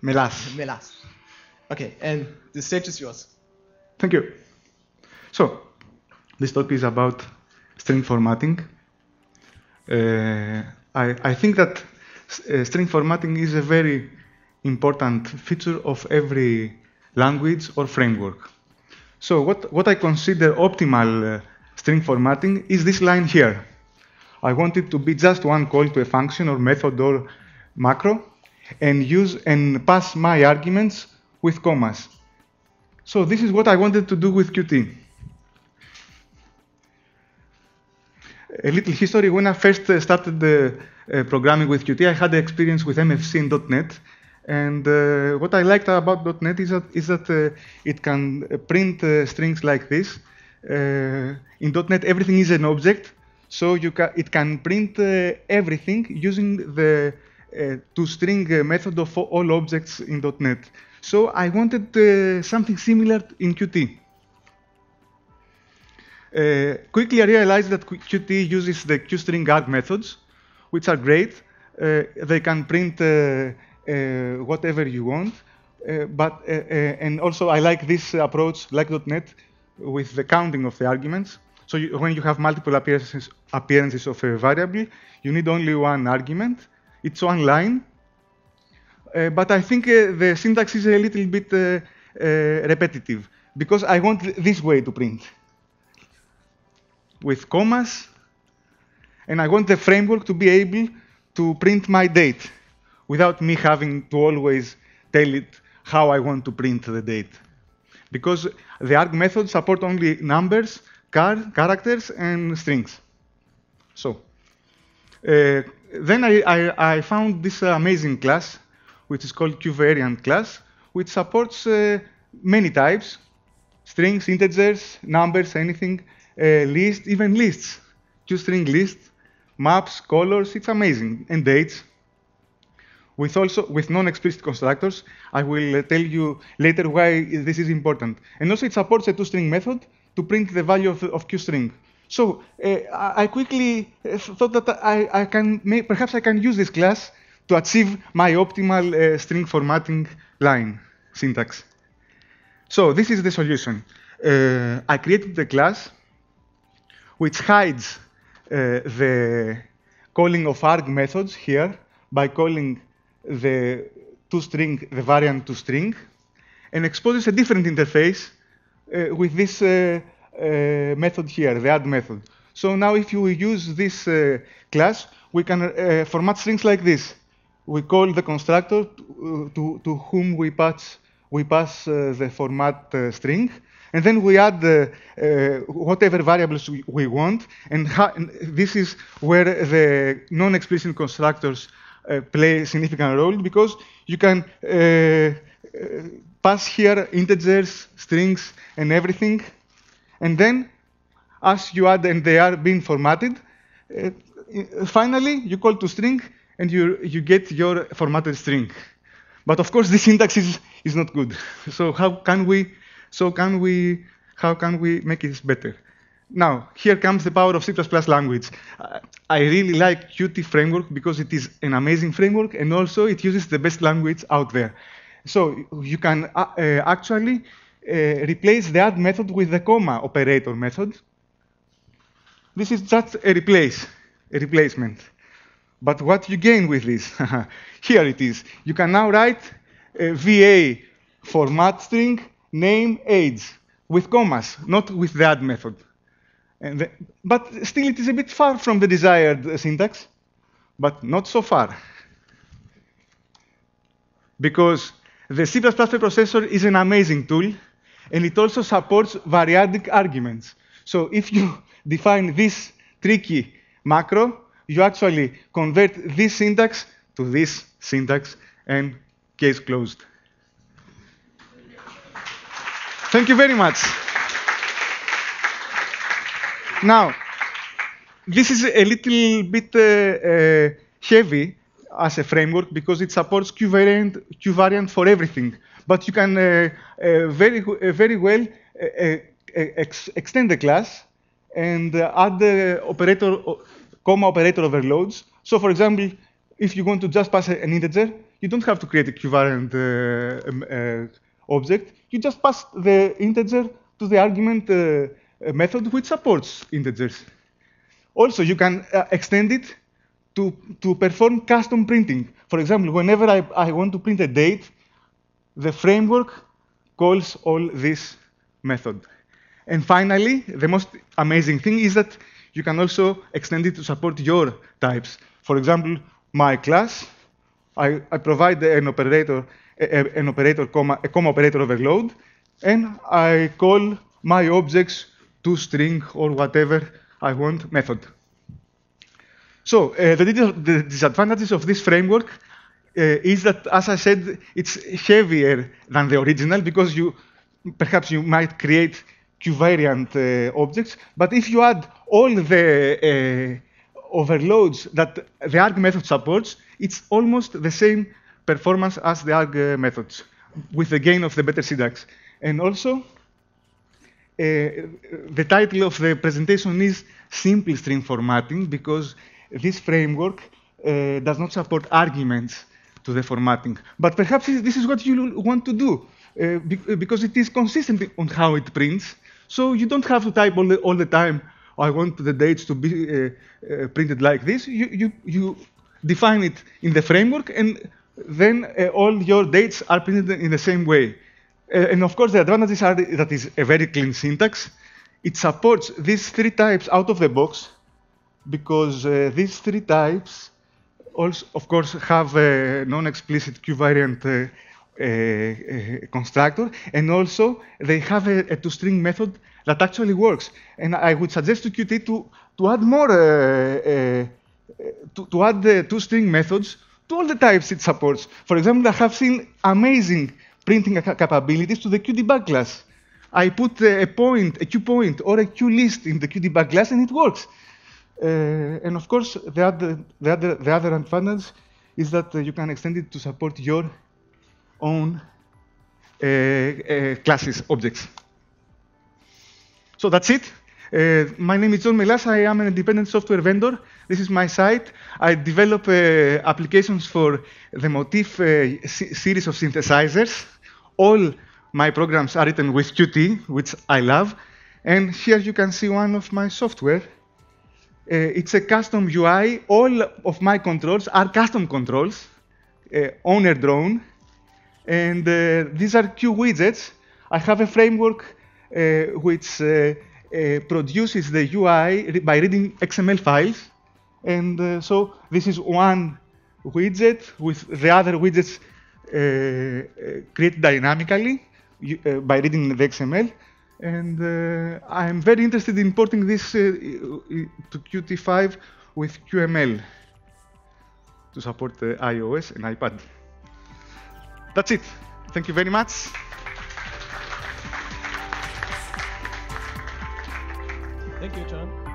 Melas. Melas. Okay, and the stage is yours. Thank you. So, this talk is about string formatting. I think that string formatting is a very important feature of every language or framework. So what I consider optimal string formatting is this line here. I want it to be just one call to a function or method or macro and use and pass my arguments with commas. So this is what I wanted to do with Qt. A little history. When I first started programming with Qt, I had experience with MFC and .NET. And what I liked about .NET is that it can print strings like this. In .NET, everything is an object, so it can print everything using the toString method of all objects in .NET. So I wanted something similar in Qt. Quickly, I realized that Qt uses the QString arg methods, which are great. They can print whatever you want. And also, I like this approach, like .NET, with the counting of the arguments. So when you have multiple appearances of a variable, you need only one argument. It's one line. But I think the syntax is a little bit repetitive, because I want this way to print, with commas, and I want the framework to be able to print my date without me having to always tell it how I want to print the date. Because the arg methods support only numbers, characters, and strings. So then I found this amazing class, which is called QVariant class, which supports many types: strings, integers, numbers, anything, list, even lists, QString list, maps, colors. It's amazing, and dates. With non-explicit constructors. I will tell you later why this is important. And also, it supports a toString method to print the value of QString. So I quickly thought that perhaps I can use this class to achieve my optimal string formatting line syntax. So this is the solution. I created the class which hides the calling of arg methods here by calling the variant toString, and exposes a different interface with this method here, the add method. So now if you use this class, we can format strings like this. We call the constructor to whom we pass the format string, and then we add whatever variables we want, and this is where the non-explicit constructors play a significant role, because you can pass here integers, strings, and everything. And then, as you add and they are being formatted, finally, you call toString, and you get your formatted string. But of course, this syntax is not good. So how can we make it better? Now, here comes the power of C++ language. I really like Qt framework because it is an amazing framework, and also it uses the best language out there. So you can actually replace the add method with the comma operator method. This is just a replacement. But what you gain with this? Here it is. You can now write VA format string name age with commas, not with the add method. But still, it is a bit far from the desired syntax, but not so far. Because the C++ preprocessor is an amazing tool, and it also supports variadic arguments. So if you define this tricky macro, you actually convert this syntax to this syntax, and case closed. Thank you very much. Now, this is a little bit heavy as a framework because it supports QVariant for everything. But you can very well extend the class and add the comma operator overloads. So, for example, if you want to just pass an integer, you don't have to create a QVariant object. You just pass the integer to the argument method, which supports integers. Also, you can extend it to perform custom printing. For example, whenever I want to print a date, the framework calls all this method. And finally, the most amazing thing is that you can also extend it to support your types. For example, my class, I provide an operator, a comma operator overload, and I call my objects to string or whatever I want method. So the disadvantages of this framework is that, as I said, it's heavier than the original because perhaps you might create QVariant objects, but if you add all the overloads that the arg method supports, it's almost the same performance as the arg methods, with the gain of the better syntax. And also, the title of the presentation is Simple String Formatting, because this framework does not support arguments to the formatting. But perhaps this is what you want to do, because it is consistent on how it prints. So you don't have to type all the time, I want the dates to be printed like this. You define it in the framework, and then all your dates are printed in the same way. And of course, the advantages are that it's a very clean syntax. It supports these three types out of the box, because these three types also, of course, have a non-explicit QVariant constructor, and also they have a toString method that actually works. And I would suggest to Qt to add more, to add the toString methods to all the types it supports. For example, I have seen amazing printing capabilities to the QDebug class. I put a QPoint or a QList in the QDebug class, and it works. And of course, the other advantage is that you can extend it to support your own classes, objects. So that's it. My name is John Melas. I am an independent software vendor. This is my site. I develop applications for the Motif series of synthesizers. All my programs are written with Qt, which I love. And here you can see one of my software. It's a custom UI. All of my controls are custom controls, owner drawn. And these are Q widgets. I have a framework which produces the UI by reading XML files. And so this is one widget with the other widgets created dynamically by reading the XML. And I'm very interested in porting this to Qt5 with QML to support iOS and iPad. That's it. Thank you very much. Thank you, John.